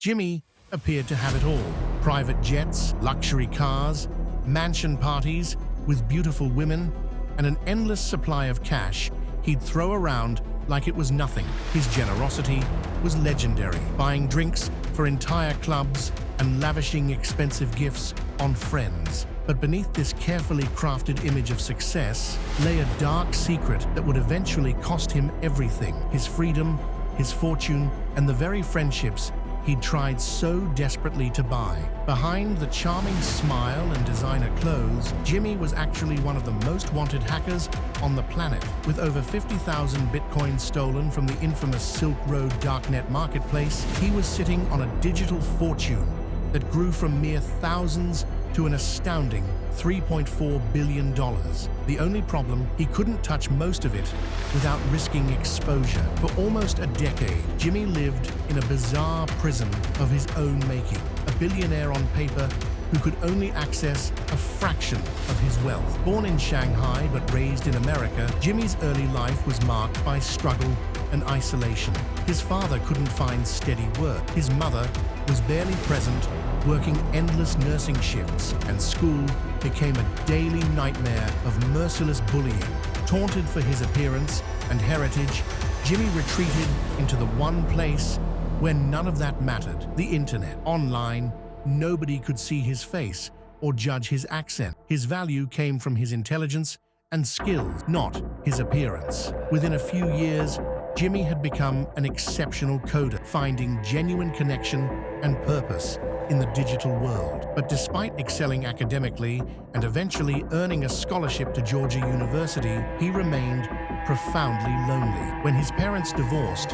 Jimmy appeared to have it all. Private jets, luxury cars, mansion parties with beautiful women, and an endless supply of cash he'd throw around like it was nothing. His generosity was legendary, buying drinks for entire clubs and lavishing expensive gifts on friends. But beneath this carefully crafted image of success lay a dark secret that would eventually cost him everything: his freedom, his fortune, and the very friendships he'd tried so desperately to buy. Behind the charming smile and designer clothes, Jimmy was actually one of the most wanted hackers on the planet. With over 50,000 Bitcoin stolen from the infamous Silk Road darknet marketplace, he was sitting on a digital fortune that grew from mere thousands to an astounding $3.4 billion. The only problem, he couldn't touch most of it without risking exposure. For almost a decade, Jimmy lived in a bizarre prison of his own making, a billionaire on paper who could only access a fraction of his wealth. Born in Shanghai but raised in America, Jimmy's early life was marked by struggle and isolation. His father couldn't find steady work. His mother was barely present, working endless nursing shifts, and school became a daily nightmare of merciless bullying. Taunted for his appearance and heritage, Jimmy retreated into the one place where none of that mattered: the internet. Online, nobody could see his face or judge his accent. His value came from his intelligence and skills, not his appearance. Within a few years, Jimmy had become an exceptional coder, finding genuine connection and purpose in the digital world. But despite excelling academically and eventually earning a scholarship to Georgia University, he remained profoundly lonely. When his parents divorced,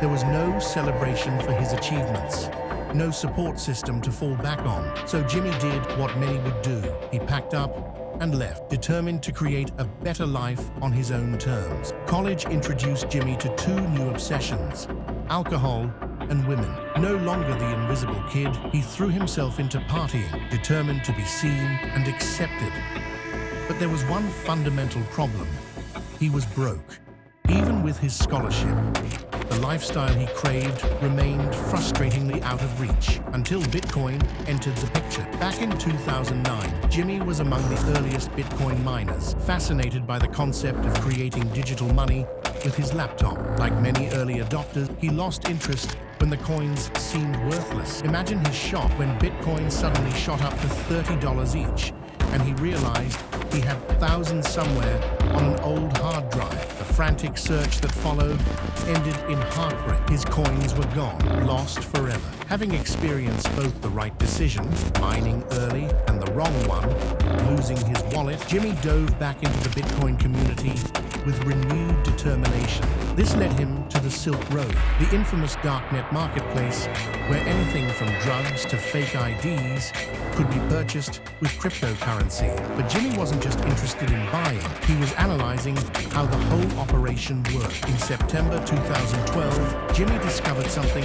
there was no celebration for his achievements, no support system to fall back on. So Jimmy did what many would do. He packed up and left, determined to create a better life on his own terms. College introduced Jimmy to two new obsessions: alcohol and women. No longer the invisible kid, he threw himself into partying, determined to be seen and accepted. But there was one fundamental problem: he was broke. Even with his scholarship, the lifestyle he craved remained frustratingly out of reach until Bitcoin entered the picture. Back in 2009, Jimmy was among the earliest Bitcoin miners, fascinated by the concept of creating digital money with his laptop. Like many early adopters, he lost interest when the coins seemed worthless. Imagine his shock when Bitcoin suddenly shot up to $30 each, and he realized he had thousands somewhere on an old hard drive. The frantic search that followed ended in heartbreak. His coins were gone, lost forever. Having experienced both the right decision, mining early, and the wrong one, losing his wallet, Jimmy dove back into the Bitcoin community with renewed determination. This led him to the Silk Road, the infamous darknet marketplace where anything from drugs to fake IDs could be purchased with cryptocurrency. But Jimmy wasn't just interested in buying, he was analyzing how the whole operation worked. In September 2012, Jimmy discovered something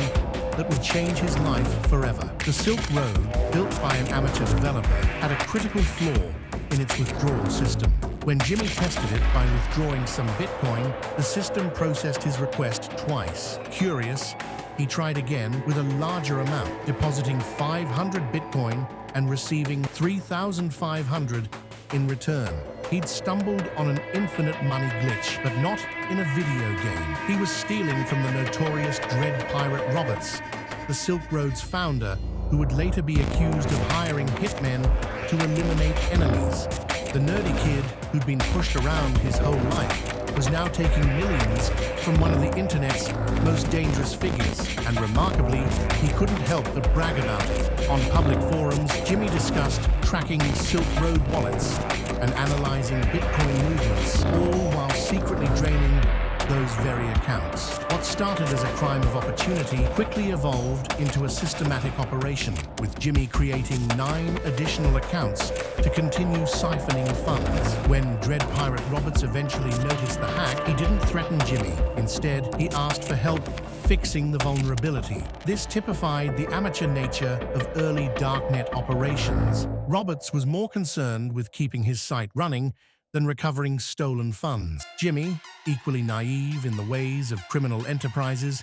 that would change his life forever. The Silk Road, built by an amateur developer, had a critical flaw in its withdrawal system. When Jimmy tested it by withdrawing some Bitcoin, the system processed his request twice. Curious, he tried again with a larger amount, depositing 500 Bitcoin and receiving 3,500 in return. He'd stumbled on an infinite money glitch, but not in a video game. He was stealing from the notorious Dread Pirate Roberts, the Silk Road's founder, who would later be accused of hiring hitmen to eliminate enemies. The nerdy kid, who'd been pushed around his whole life, was now taking millions from one of the internet's most dangerous figures, and remarkably, he couldn't help but brag about it. On public forums, Jimmy discussed tracking Silk Road wallets and analyzing Bitcoin movements, all while secretly draining those very accounts. What started as a crime of opportunity quickly evolved into a systematic operation, with Jimmy creating 9 additional accounts to continue siphoning funds. When Dread Pirate Roberts eventually noticed the hack, he didn't threaten Jimmy. Instead, he asked for help fixing the vulnerability. This typified the amateur nature of early darknet operations. Roberts was more concerned with keeping his site running than recovering stolen funds. Jimmy, equally naive in the ways of criminal enterprises,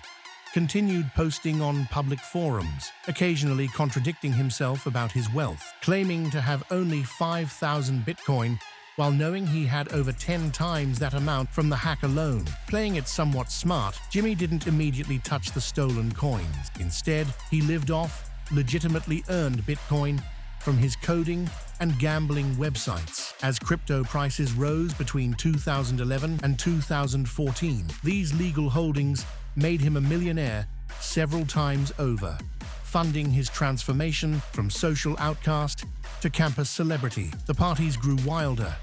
continued posting on public forums, occasionally contradicting himself about his wealth, claiming to have only 5,000 Bitcoin while knowing he had over 10 times that amount from the hack alone. Playing it somewhat smart, Jimmy didn't immediately touch the stolen coins. Instead, he lived off legitimately earned Bitcoin from his coding and gambling websites. As crypto prices rose between 2011 and 2014, these legal holdings made him a millionaire several times over, funding his transformation from social outcast to campus celebrity. The parties grew wilder,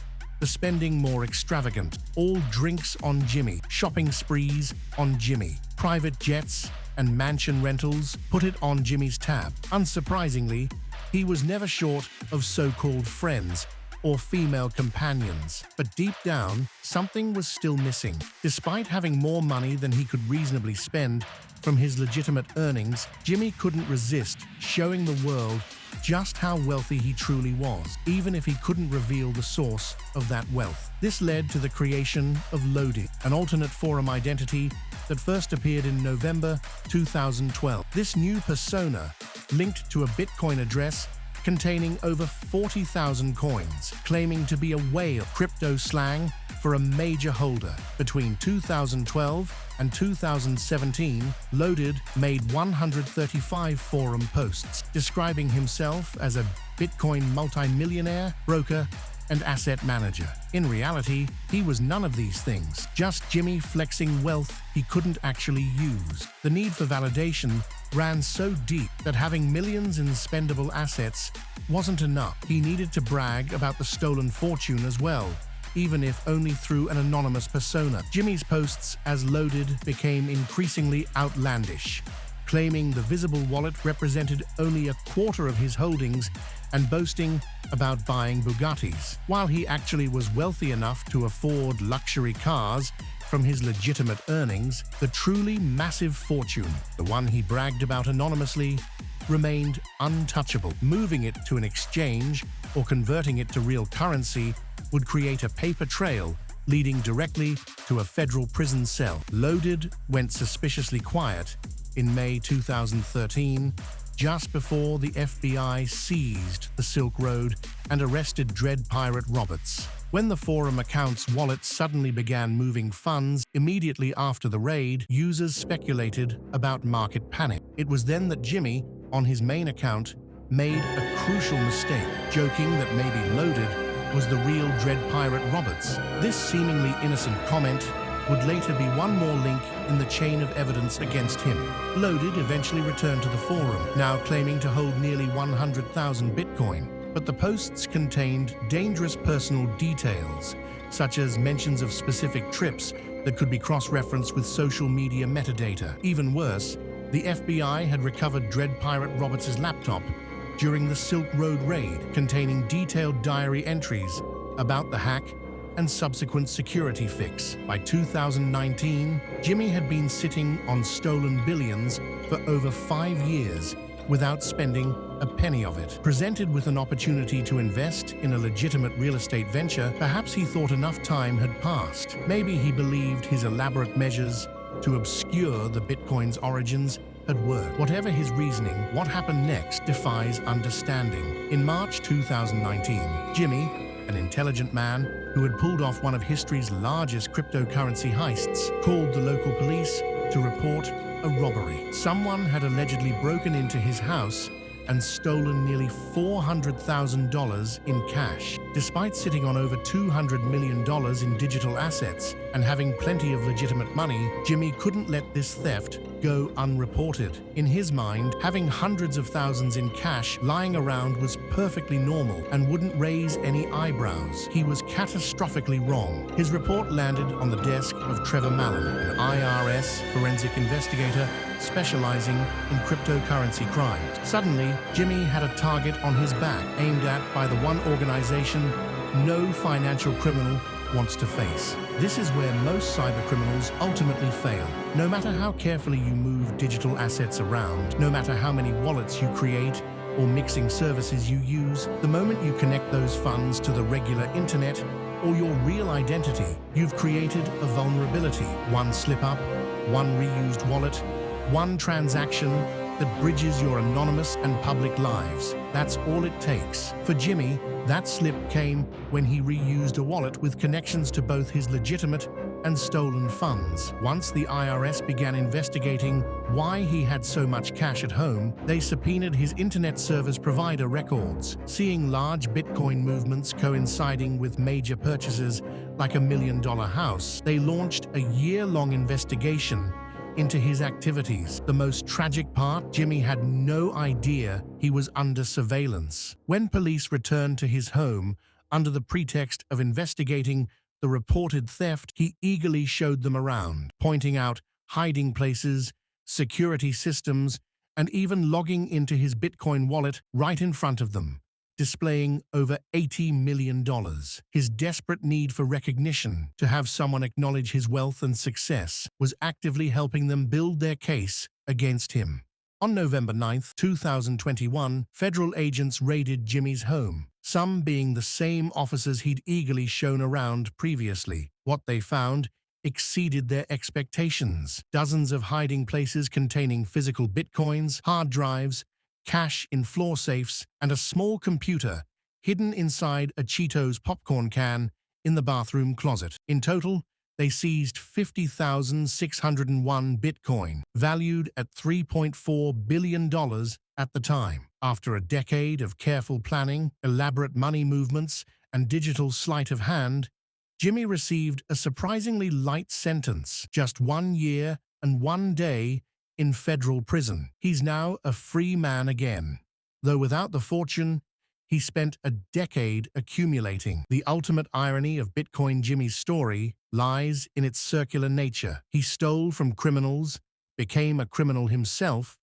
the spending more extravagant. All drinks on Jimmy, shopping sprees on Jimmy, private jets and mansion rentals put it on Jimmy's tab. Unsurprisingly, he was never short of so-called friends or female companions. But deep down, something was still missing. Despite having more money than he could reasonably spend from his legitimate earnings, Jimmy couldn't resist showing the world just how wealthy he truly was, even if he couldn't reveal the source of that wealth. This led to the creation of Loaded, an alternate forum identity that first appeared in November 2012. This new persona linked to a Bitcoin address containing over 40,000 coins, claiming to be a whale, crypto slang for a major holder. Between 2012 and 2017, Loaded made 135 forum posts describing himself as a Bitcoin multimillionaire, broker, and asset manager. In reality, he was none of these things, just Jimmy flexing wealth he couldn't actually use. The need for validation ran so deep that having millions in spendable assets wasn't enough. He needed to brag about the stolen fortune as well, even if only through an anonymous persona. Jimmy's posts as Loaded became increasingly outlandish, claiming the visible wallet represented only a quarter of his holdings and boasting about buying Bugattis, while he actually was wealthy enough to afford luxury cars from his legitimate earnings. The truly massive fortune, the one he bragged about anonymously, remained untouchable. Moving it to an exchange or converting it to real currency would create a paper trail leading directly to a federal prison cell. Loaded went suspiciously quiet in May 2013, just before the FBI seized the Silk Road and arrested Dread Pirate Roberts. When the forum account's wallet suddenly began moving funds immediately after the raid, users speculated about market panic. It was then that Jimmy, on his main account, made a crucial mistake, joking that maybe Loaded was the real Dread Pirate Roberts. This seemingly innocent comment would later be one more link in the chain of evidence against him. Loaded eventually returned to the forum, now claiming to hold nearly 100,000 Bitcoin. But the posts contained dangerous personal details, such as mentions of specific trips that could be cross-referenced with social media metadata. Even worse, the FBI had recovered Dread Pirate Roberts' laptop during the Silk Road raid, containing detailed diary entries about the hack and subsequent security fix. By 2019, Jimmy had been sitting on stolen billions for over 5 years without spending a penny of it. Presented with an opportunity to invest in a legitimate real estate venture, perhaps he thought enough time had passed. Maybe he believed his elaborate measures to obscure the Bitcoin's origins had worked. Whatever his reasoning, what happened next defies understanding. In March 2019, Jimmy, an intelligent man who had pulled off one of history's largest cryptocurrency heists, called the local police to report a robbery. Someone had allegedly broken into his house and stolen nearly $400,000 in cash. Despite sitting on over $200 million in digital assets and having plenty of legitimate money, Jimmy couldn't let this theft go unreported. In his mind, having hundreds of thousands in cash lying around was perfectly normal and wouldn't raise any eyebrows. He was catastrophically wrong. His report landed on the desk of Trevor Mallon, an IRS forensic investigator specializing in cryptocurrency crimes. Suddenly, Jimmy had a target on his back, aimed at by the one organization no financial criminal wants to face. This is where most cybercriminals ultimately fail. No matter how carefully you move digital assets around, no matter how many wallets you create or mixing services you use, the moment you connect those funds to the regular internet or your real identity, you've created a vulnerability. One slip-up, one reused wallet, One transaction that bridges your anonymous and public lives. That's all it takes. For Jimmy, that slip came when he reused a wallet with connections to both his legitimate and stolen funds. Once the IRS began investigating why he had so much cash at home, they subpoenaed his internet service provider records. Seeing large Bitcoin movements coinciding with major purchases like $1 million house, they launched a year-long investigation into his activities. The most tragic part, Jimmy had no idea he was under surveillance. When police returned to his home under the pretext of investigating the reported theft, he eagerly showed them around, pointing out hiding places, security systems, and even logging into his Bitcoin wallet right in front of them, displaying over $80 million. His desperate need for recognition, to have someone acknowledge his wealth and success, was actively helping them build their case against him. On November 9, 2021, federal agents raided Jimmy's home, some being the same officers he'd eagerly shown around previously. What they found exceeded their expectations. Dozens of hiding places containing physical bitcoins, hard drives, cash in floor safes, and a small computer hidden inside a Cheetos popcorn can in the bathroom closet. In total, they seized 50,601 Bitcoin, valued at $3.4 billion at the time. After a decade of careful planning, elaborate money movements, and digital sleight of hand, Jimmy received a surprisingly light sentence, just 1 year and 1 day in federal prison. He's now a free man again, though without the fortune he spent a decade accumulating. The ultimate irony of Bitcoin Jimmy's story lies in its circular nature. He stole from criminals, became a criminal himself,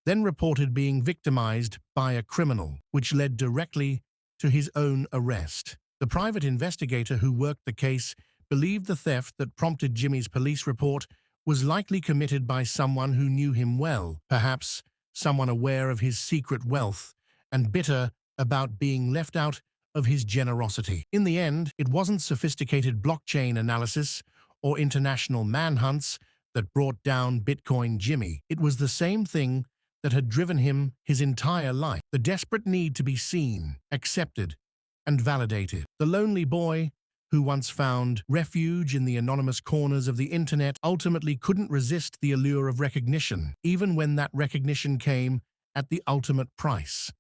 then reported being victimized by a criminal, which led directly to his own arrest. The private investigator who worked the case believed the theft that prompted Jimmy's police report was likely committed by someone who knew him well, perhaps someone aware of his secret wealth and bitter about being left out of his generosity. In the end, it wasn't sophisticated blockchain analysis or international manhunts that brought down Bitcoin Jimmy. It was the same thing that had driven him his entire life: the desperate need to be seen, accepted, and validated. The lonely boy who once found refuge in the anonymous corners of the internet ultimately couldn't resist the allure of recognition, even when that recognition came at the ultimate price.